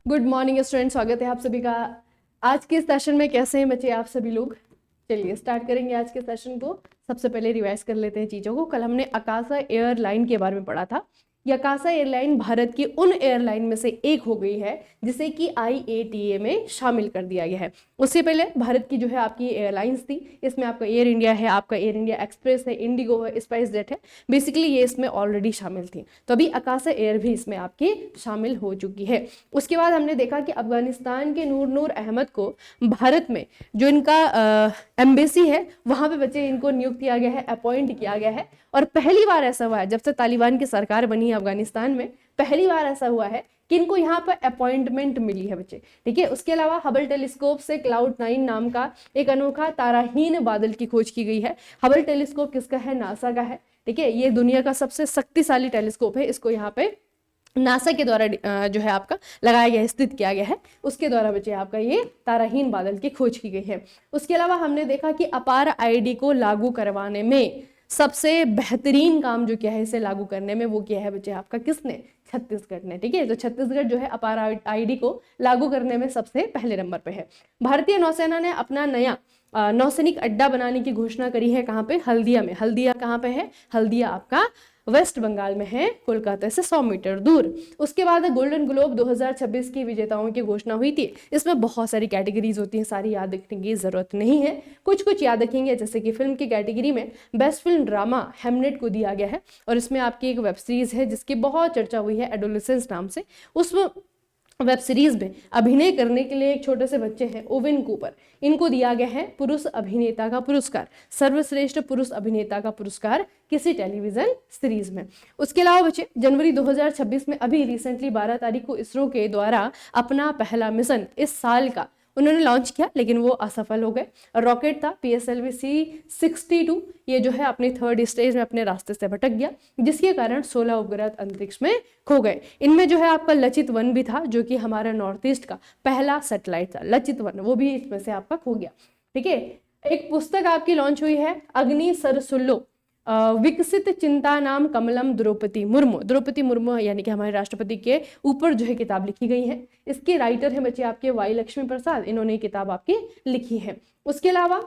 Good morning student, स्वागत है आप सभी का आज के सेशन में। कैसे हैं बच्चे आप सभी लोग? चलिए स्टार्ट करेंगे आज के सेशन को। सबसे पहले रिवाइज कर लेते हैं चीज़ों को। कल हमने अकाशा एयरलाइन के बारे में पढ़ा था। ये अकाशा एयरलाइन भारत की उन एयरलाइन में से एक हो गई है जिसे कि IATA में शामिल कर दिया गया है। उससे पहले भारत की जो है आपकी एयरलाइंस थी, इसमें आपका एयर इंडिया है, आपका एयर इंडिया एक्सप्रेस है, इंडिगो है, स्पाइस जेट है। बेसिकली ये इसमें ऑलरेडी शामिल थी, तो अभी अकाशा एयर भी इसमें आपकी शामिल हो चुकी है। उसके बाद हमने देखा कि अफगानिस्तान के नूर अहमद को भारत में जो इनका एम्बेसी है वहां पे बच्चे इनको नियुक्त किया गया है, अपॉइंट किया गया है। और पहली बार ऐसा हुआ है जब से तालिबान की सरकार बनी है अफगानिस्तान में, पहली बार ऐसा हुआ है कि इनको यहाँ पर अपॉइंटमेंट मिली है बच्चे। ठीक है, उसके अलावा हबल टेलीस्कोप से Cloud9 नाम का एक अनोखा ताराहीन बादल की खोज की गई है। हबल टेलीस्कोप किसका है? नासा का है। ठीक है, ये दुनिया का सबसे शक्तिशाली टेलीस्कोप है। इसको यहाँ पे नासा के द्वारा जो है आपका लगाया गया, स्थित किया गया है। उसके द्वारा बच्चे आपका ये ताराहीन बादल की खोज की गई है। उसके अलावा हमने देखा कि अपार ID को लागू करवाने में सबसे बेहतरीन काम जो किया है इसे लागू करने में, वो किया है बच्चे आपका किसने? छत्तीसगढ़ ने। ठीक है, तो छत्तीसगढ़ जो है अपार ID को लागू करने में सबसे पहले नंबर पे है। भारतीय नौसेना ने अपना नया नौसैनिक अड्डा बनाने की घोषणा करी है। कहाँ पे? हल्दिया में। हल्दिया कहाँ पे है? हल्दिया आपका वेस्ट बंगाल में है, कोलकाता से 100 मीटर दूर। उसके बाद गोल्डन ग्लोब 2026 की विजेताओं की घोषणा हुई थी। इसमें बहुत सारी कैटेगरीज होती हैं, सारी याद रखने की जरूरत नहीं है, कुछ कुछ याद रखेंगे। जैसे कि फिल्म की कैटेगरी में बेस्ट फिल्म ड्रामा हेमनेट को दिया गया है, और इसमें आपकी एक वेब सीरीज है जिसकी बहुत चर्चा हुई है एडोलेसेंस नाम से। उस वेब सीरीज में अभिनय करने के लिए एक छोटे से बच्चे हैं ओवेन कूपर, इनको दिया गया है पुरुष अभिनेता का पुरस्कार, सर्वश्रेष्ठ पुरुष अभिनेता का पुरस्कार किसी टेलीविजन सीरीज में। उसके अलावा बच्चे जनवरी 2026 में अभी रिसेंटली 12 तारीख को इसरो के द्वारा अपना पहला मिशन इस साल का उन्होंने लॉन्च किया, लेकिन वो असफल हो गए। रॉकेट था PSLV C62, ये जो है अपनी 3rd स्टेज में अपने रास्ते से भटक गया, जिसके कारण 16 उपग्रह अंतरिक्ष में खो गए। इनमें जो है आपका लचित वन भी था, जो कि हमारा नॉर्थ ईस्ट का पहला सैटेलाइट था। लचित वन वो भी इसमें से आपका खो गया। ठीक है, एक पुस्तक आपकी लॉन्च हुई है, अग्नि सरसुल्लो विकसित चिंता नाम कमलम द्रौपदी मुर्मू यानी कि हमारे राष्ट्रपति के ऊपर जो है किताब लिखी गई है। इसके राइटर हैं बच्चे आपके वाई लक्ष्मी प्रसाद, इन्होंने किताब आपकी लिखी है। उसके अलावा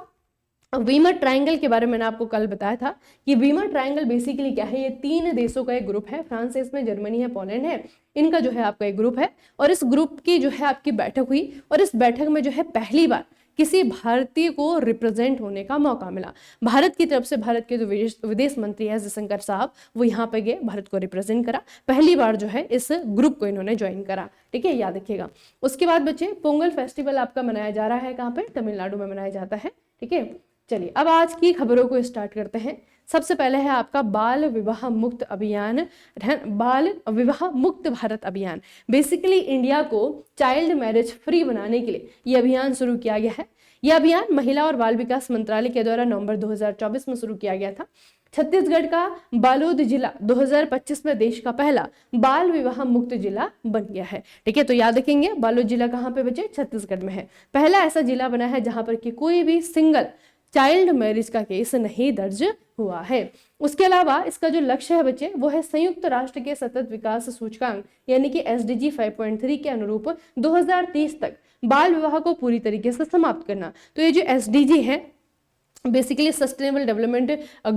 वीमर ट्रायंगल के बारे में मैंने आपको कल बताया था कि वीमर ट्रायंगल बेसिकली क्या है, ये 3 देशों का एक ग्रुप है। फ्रांस है इसमें, जर्मनी है, पोलैंड है, इनका जो है आपका एक ग्रुप है। और इस ग्रुप की जो है आपकी बैठक हुई, और इस बैठक में जो है पहली बार किसी भारतीय को रिप्रेजेंट होने का मौका मिला। भारत की तरफ से भारत के जो विदेश मंत्री है जयशंकर साहब, वो यहाँ पे गए, भारत को रिप्रेजेंट करा। पहली बार जो है इस ग्रुप को इन्होंने ज्वाइन करा। ठीक है, याद रखिएगा। उसके बाद बच्चे पोंगल फेस्टिवल आपका मनाया जा रहा है, कहाँ पे? तमिलनाडु में मनाया जाता है। ठीक है, चलिए अब आज की खबरों को स्टार्ट करते हैं। सबसे पहले है आपका बाल विवाह मुक्त अभियान, बाल विवाह मुक्त भारत अभियान। बेसिकली इंडिया को चाइल्ड मैरिज फ्री बनाने के लिए यह अभियान शुरू किया गया है। यह अभियान महिला और बाल विकास मंत्रालय के द्वारा नवंबर 2024 में शुरू किया गया था। छत्तीसगढ़ का बालोद जिला 2025 में देश का पहला बाल विवाह मुक्त जिला बन गया है। ठीक है, तो याद रखेंगे बालोद जिला कहाँ पे बचे? छत्तीसगढ़ में है। पहला ऐसा जिला बना है जहां पर कि कोई भी सिंगल चाइल्ड मैरिज का केस नहीं दर्ज हुआ है। उसके अलावा इसका जो लक्ष्य है बच्चे, वो है संयुक्त राष्ट्र के सतत विकास सूचकांक यानी कि SDG 5.3 के अनुरूप 2030 तक बाल विवाह को पूरी तरीके से समाप्त करना। तो ये जो SDG है बेसिकली सस्टेनेबल डेवलपमेंट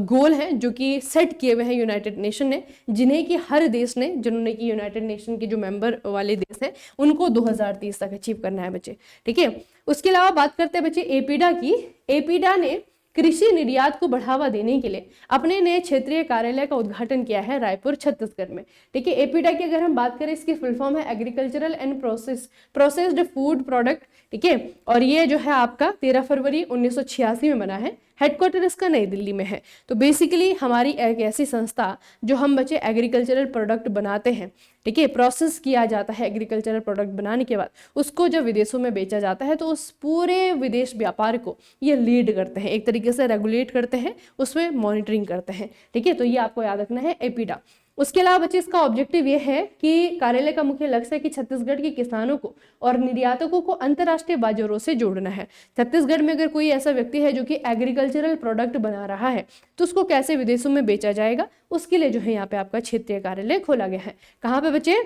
गोल हैं जो कि सेट किए हुए हैं यूनाइटेड नेशन ने, जिन्हें कि हर देश ने, जिन्होंने कि यूनाइटेड नेशन के जो मेंबर वाले देश हैं उनको 2030 तक अचीव करना है बच्चे। ठीक है, उसके अलावा बात करते हैं बच्चे एपीडा की। एपीडा ने कृषि निर्यात को बढ़ावा देने के लिए अपने नए क्षेत्रीय कार्यालय का उद्घाटन किया है रायपुर छत्तीसगढ़ में। ठीक है, एपीडा की अगर हम बात करें, इसकी फुल फॉर्म है agricultural and processed food product. ठीक है, और ये जो है आपका 13 फरवरी 1986 में बना है। हेडक्वार्टर इसका नई दिल्ली में है। तो बेसिकली हमारी एक ऐसी संस्था जो हम बच्चे एग्रीकल्चरल प्रोडक्ट बनाते हैं, ठीक है, प्रोसेस किया जाता है एग्रीकल्चरल प्रोडक्ट बनाने के बाद उसको जब विदेशों में बेचा जाता है, तो उस पूरे विदेश व्यापार को ये लीड करते हैं, एक तरीके से रेगुलेट करते हैं, उसमें मॉनिटरिंग करते हैं। ठीक है, तो ये आपको याद रखना है एपीडा। उसके अलावा बच्चे इसका ऑब्जेक्टिव ये है कि कार्यालय का मुख्य लक्ष्य है कि छत्तीसगढ़ के किसानों को और निर्यातकों को अंतर्राष्ट्रीय बाजारों से जोड़ना है। छत्तीसगढ़ में अगर कोई ऐसा व्यक्ति है जो कि एग्रीकल्चरल प्रोडक्ट बना रहा है, तो उसको कैसे विदेशों में बेचा जाएगा, उसके लिए जो है यहाँ पे आपका क्षेत्रीय कार्यालय खोला गया है। कहाँ पे बच्चे?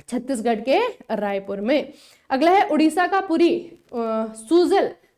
छत्तीसगढ़ के रायपुर में। अगला है उड़ीसा का Puri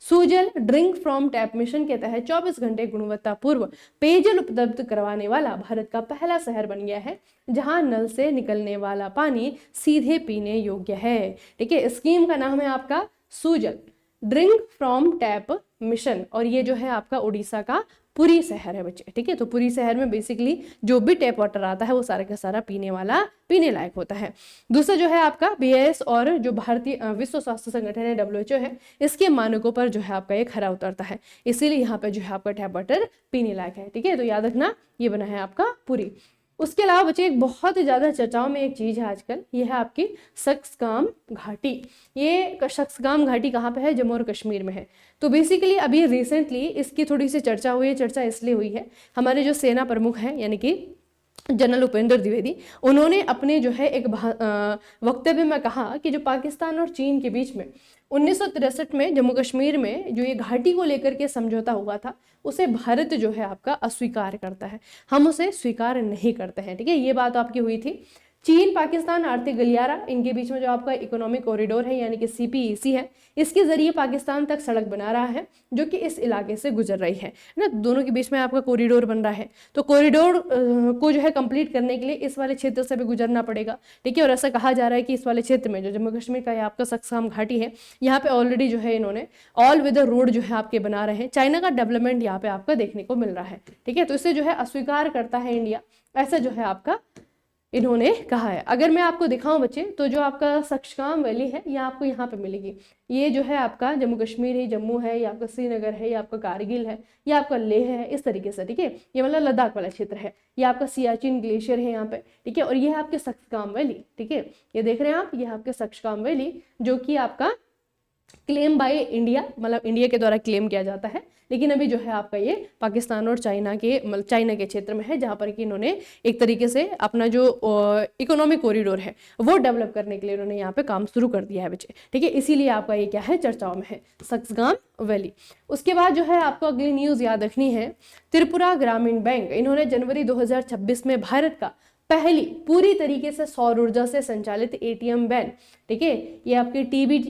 Sujal drink from tap mission के तहत 24 घंटे गुणवत्तापूर्ण पेयजल उपलब्ध करवाने वाला भारत का पहला शहर बन गया है, जहां नल से निकलने वाला पानी सीधे पीने योग्य है। ठीक है, स्कीम का नाम है आपका Sujal drink from tap mission, और ये जो है आपका उड़ीसा का पुरी शहर है बच्चे। ठीक है, तो पुरी शहर में बेसिकली जो भी टैप वाटर आता है वो सारा का सारा पीने लायक होता है। दूसरा जो है आपका BIS और जो भारतीय विश्व स्वास्थ्य संगठन है WHO है, इसके मानकों पर जो है आपका ये खरा उतरता है, इसीलिए यहाँ पे जो है आपका टैप वाटर पीने लायक है। ठीक है, तो याद रखना ये बना है आपका पुरी। उसके अलावा बच्चे एक बहुत ही ज्यादा चर्चाओं में एक चीज है आजकल, ये है आपकी सक्सकाम घाटी। ये सक्सकाम घाटी कहाँ पे है? जम्मू और कश्मीर में है। तो बेसिकली अभी रिसेंटली इसकी थोड़ी सी चर्चा हुई है। चर्चा इसलिए हुई है, हमारे जो सेना प्रमुख हैं यानी कि जनरल उपेंद्र द्विवेदी, उन्होंने अपने जो है एक वक्तव्य में कहा कि जो पाकिस्तान और चीन के बीच में 1963 में जम्मू कश्मीर में जो ये घाटी को लेकर के समझौता हुआ था, उसे भारत जो है आपका अस्वीकार करता है, हम उसे स्वीकार नहीं करते हैं। ठीक है, ये बात आपकी हुई थी। चीन पाकिस्तान आर्थिक गलियारा, इनके बीच में जो आपका इकोनॉमिक कॉरिडोर है यानी कि CPEC है, इसके जरिए पाकिस्तान तक सड़क बना रहा है जो कि इस इलाके से गुजर रही है ना, दोनों के बीच में आपका कॉरिडोर बन रहा है। तो कॉरिडोर को जो है कंप्लीट करने के लिए इस वाले क्षेत्र से भी गुजरना पड़ेगा। ठीक है, और ऐसा कहा जा रहा है कि इस वाले क्षेत्र में जो जम्मू कश्मीर का आपका सक्सकाम घाटी है, यहाँ पे ऑलरेडी जो है इन्होंने ऑल वेदर रोड जो है आपके बना रहे हैं। चाइना का डेवलपमेंट यहाँ पे आपका देखने को मिल रहा है। ठीक है, तो इसे जो है अस्वीकार करता है इंडिया, ऐसा जो है आपका इन्होंने कहा है। अगर मैं आपको दिखाऊं बच्चे, तो जो आपका सक्सकाम वैली है ये आपको यहाँ पे मिलेगी। ये जो है आपका जम्मू कश्मीर है, जम्मू है, ये आपका श्रीनगर है, ये आपका कारगिल है, ये आपका लेह है, इस तरीके से। ठीक है, ये मतलब लद्दाख वाला क्षेत्र है, ये आपका सियाचिन ग्लेशियर है यहाँ पे। ठीक है, और ये है आपके सक्सकाम वैली। ठीक है, ये देख रहे हैं आप, ये आपके सक्सकाम वैली जो कि आपका क्लेम बाय इंडिया, मतलब इंडिया के द्वारा क्लेम किया जाता है, लेकिन अभी जो है आपका ये पाकिस्तान और चाइना के क्षेत्र में है, जहां पर कि इन्होंने एक तरीके से अपना जो इकोनॉमिक कॉरिडोर है वो डेवलप करने के लिए इन्होंने यहाँ पे काम शुरू कर दिया है बच्चे। ठीक है, इसीलिए आपका ये क्या है, चर्चाओं में है, सक्सकाम वैली। उसके बाद जो है आपको अगली न्यूज याद रखनी है, त्रिपुरा ग्रामीण बैंक, इन्होंने जनवरी 2026 में भारत का पहली पूरी तरीके से सौर ऊर्जा से संचालित ATM वैन, ठीक है, ये आपकी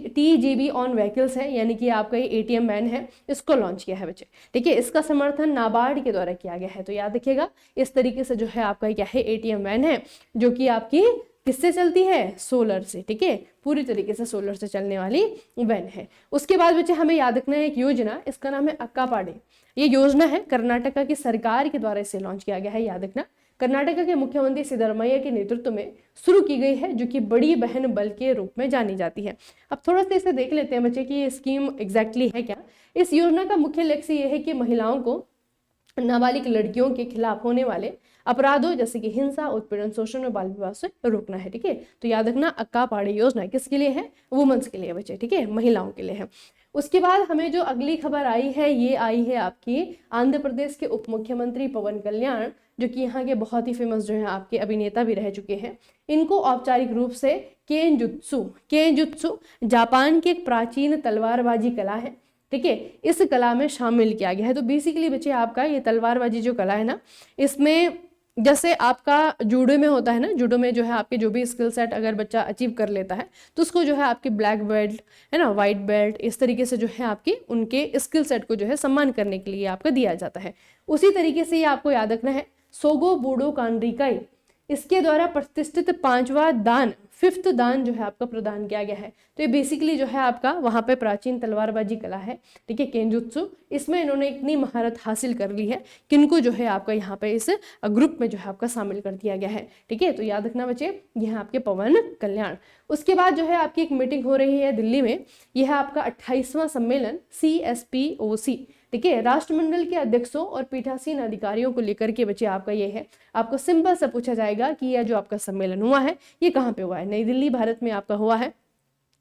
TGV ऑन व्हीकल्स है, यानी कि आपका ये ATM वैन है, इसको लॉन्च किया है बच्चे। ठीक है, इसका समर्थन नाबार्ड के द्वारा किया गया है। तो याद रखिएगा, इस तरीके से जो है आपका क्या है, ATM वैन है जो कि आपकी किससे चलती है, सोलर से। ठीक है, पूरी तरीके से सोलर से चलने वाली वैन है। उसके बाद बच्चे हमें याद रखना है एक योजना, इसका नाम है अक्कापाड़े। ये योजना है कर्नाटका की सरकार के द्वारा इसे लॉन्च किया गया है। याद रखना, कर्नाटका के मुख्यमंत्री सिद्धरामैया के नेतृत्व में शुरू की गई है, जो कि बड़ी बहन बल के रूप में जानी जाती है। अब थोड़ा सा इसे देख लेते हैं बच्चे कि ये स्कीम एग्जैक्टली है क्या। इस योजना का मुख्य लक्ष्य ये है कि महिलाओं को नाबालिग लड़कियों के खिलाफ होने वाले अपराधों जैसे कि हिंसा, उत्पीड़न, शोषण और बाल विवाह से रोकना है। ठीक है, तो याद रखना अक्कापाड़े योजना किसके लिए है, वुमेन्स के लिए बच्चे। ठीक है, महिलाओं के लिए है। उसके बाद हमें जो अगली खबर आई है, ये आई है आपकी आंध्र प्रदेश के उप मुख्यमंत्री पवन कल्याण, जो कि यहाँ के बहुत ही फेमस जो है आपके अभिनेता भी रह चुके हैं। इनको औपचारिक रूप से केनजुत्सु जापान की एक प्राचीन तलवारबाजी कला है। ठीक है, इस कला में शामिल किया गया है। तो बेसिकली बच्चे आपका ये तलवारबाजी जो कला है ना, इसमें जैसे आपका जूडो में होता है ना, जूडो में जो है आपके जो भी स्किल सेट अगर बच्चा अचीव कर लेता है तो उसको जो है आपके ब्लैक बेल्ट है ना, वाइट बेल्ट, इस तरीके से जो है आपकी उनके स्किल सेट को जो है सम्मान करने के लिए आपका दिया जाता है। उसी तरीके से ये आपको याद रखना है सोगो बूडो कानरिकाई, इसके द्वारा प्रतिष्ठित 5th दान जो है आपका प्रदान किया गया है। तो ये बेसिकली जो है आपका वहां पे प्राचीन तलवारबाजी कला है। ठीक है, केनजुत्सु, इसमें इन्होंने इतनी महारत हासिल कर ली है किनको जो है आपका यहाँ पे इस ग्रुप में जो है आपका शामिल कर दिया गया है। ठीक है, तो याद रखना बच्चे, यह आपके पवन कल्याण। उसके बाद जो है आपकी एक मीटिंग हो रही है दिल्ली में, यह आपका 28वां सम्मेलन CSPOC, ठीक है, राष्ट्रमंडल के अध्यक्षों और पीठासीन अधिकारियों को लेकर के बच्चे आपका ये है। आपको सिंपल सा पूछा जाएगा कि यह जो आपका सम्मेलन हुआ है ये कहाँ पे हुआ है, नई दिल्ली भारत में आपका हुआ है।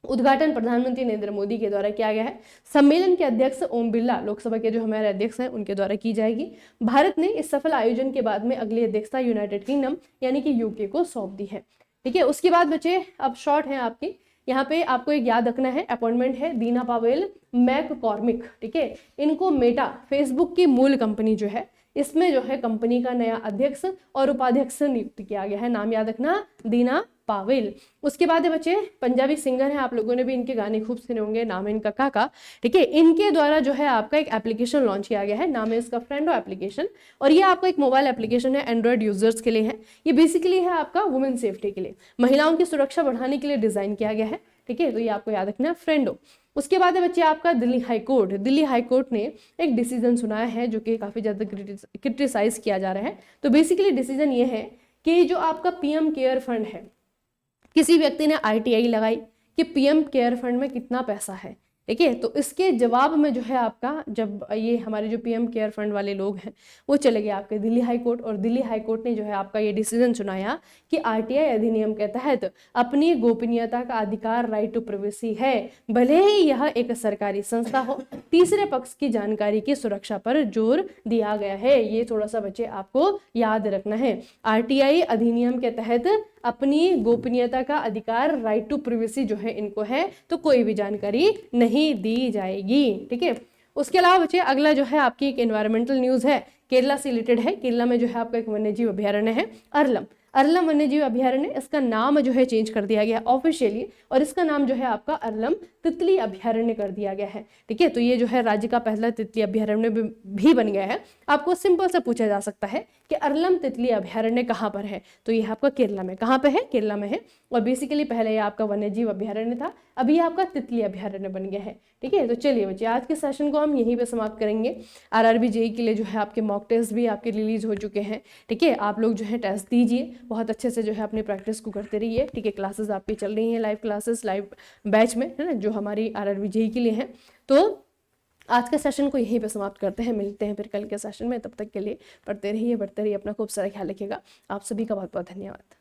उद्घाटन प्रधानमंत्री नरेंद्र मोदी के द्वारा किया गया है। सम्मेलन के अध्यक्ष ओम बिरला, लोकसभा के जो हमारे अध्यक्ष हैं, उनके द्वारा की जाएगी। भारत ने इस सफल आयोजन के बाद में अगली अध्यक्षता यूनाइटेड किंगडम यानी कि यूके को सौंप दी है। ठीक है, उसके बाद बच्चे अब शॉर्ट है आपकी, यहाँ पे आपको एक याद रखना है, अपॉइंटमेंट है दीना पावेल मैककॉर्मिक। ठीक है, इनको मेटा फेसबुक की मूल कंपनी जो है इसमें जो है कंपनी का नया अध्यक्ष और उपाध्यक्ष नियुक्त किया गया है। नाम याद रखना, दीना पाविल। उसके बाद है बच्चे पंजाबी सिंगर हैं, आप लोगों ने भी इनके गाने खूब सुने होंगे, नाम है इनका काका। ठीक है, इनके द्वारा जो है आपका एक एप्लीकेशन लॉन्च किया गया है, नाम है इसका फ्रेंडो एप्लीकेशन, और ये आपका एक मोबाइल एप्लीकेशन है, एंड्रॉयड यूजर्स के लिए है। ये बेसिकली है आपका वुमेन सेफ्टी के लिए, महिलाओं की सुरक्षा बढ़ाने के लिए डिजाइन किया गया है। ठीक है, तो ये आपको याद रखना है फ्रेंडो। उसके बाद है बच्चे आपका Delhi high court. Delhi high court ने एक डिसीजन सुनाया है जो कि काफी ज्यादा क्रिटिसाइज किया जा रहा है। तो बेसिकली डिसीजन ये है कि जो आपका पीएम केयर फंड है, किसी व्यक्ति ने आरटीआई लगाई कि पीएम केयर फंड में कितना पैसा है। ठीक है, तो इसके जवाब में जो है आपका, जब ये हमारे जो पीएम केयर फंड वाले लोग हैं वो चले गए आपके दिल्ली हाई कोर्ट, और दिल्ली हाई कोर्ट ने जो है आपका ये डिसीजन सुनाया कि आरटीआई अधिनियम के तहत अपनी गोपनीयता का अधिकार, राइट टू प्राइवेसी है, भले ही यह एक सरकारी संस्था हो। तीसरे पक्ष की जानकारी की सुरक्षा पर जोर दिया गया है। ये थोड़ा सा बच्चे आपको याद रखना है। आरटीआई अधिनियम के तहत अपनी गोपनीयता का अधिकार, राइट टू प्राइवेसी जो है इनको है, तो कोई भी जानकारी नहीं दी जाएगी। ठीक है, उसके अलावा बच्चे अगला जो है आपकी एक एनवायरमेंटल न्यूज है, केरला से रिलेटेड है। केरला में जो है आपका एक वन्यजीव अभ्यारण्य है अरलम। अरलम वन्यजीव अभ्यारण्य, इसका नाम जो है चेंज कर दिया गया ऑफिशियली, और इसका नाम जो है आपका अरलम तितली अभ्यारण्य कर दिया गया है। ठीक है, तो ये जो है राज्य का पहला तितली अभ्यारण्य भी बन गया है। आपको सिंपल से पूछा जा सकता है कि अरलम तितली अभ्यारण्य कहाँ पर है, तो ये आपका केरला में। कहाँ पे है? केरला में है। और बेसिकली पहले ये आपका वन्यजीव अभ्यारण्य था, अभी ये आपका तितली अभ्यारण्य बन गया है। ठीक है, तो चलिए बच्चे आज के सेशन को हम यहीं पे समाप्त करेंगे। आरआरबी जेईई के लिए जो है आपके मॉक टेस्ट भी आपके रिलीज हो चुके हैं। ठीक है, आप लोग जो है टेस्ट दीजिए, बहुत अच्छे से जो है अपनी प्रैक्टिस को करते रहिए। ठीक है, क्लासेस आपकी चल रही हैं, लाइव क्लासेस, लाइव बैच में, है ना, जो हमारी आरआरबी जेईई के लिए है। तो आज के सेशन को यहीं पे समाप्त करते हैं, मिलते हैं फिर कल के सेशन में। तब तक के लिए पढ़ते रहिए, बढ़ते रहिए, अपना खूब सारा ख्याल रखिएगा। आप सभी का बहुत बहुत धन्यवाद।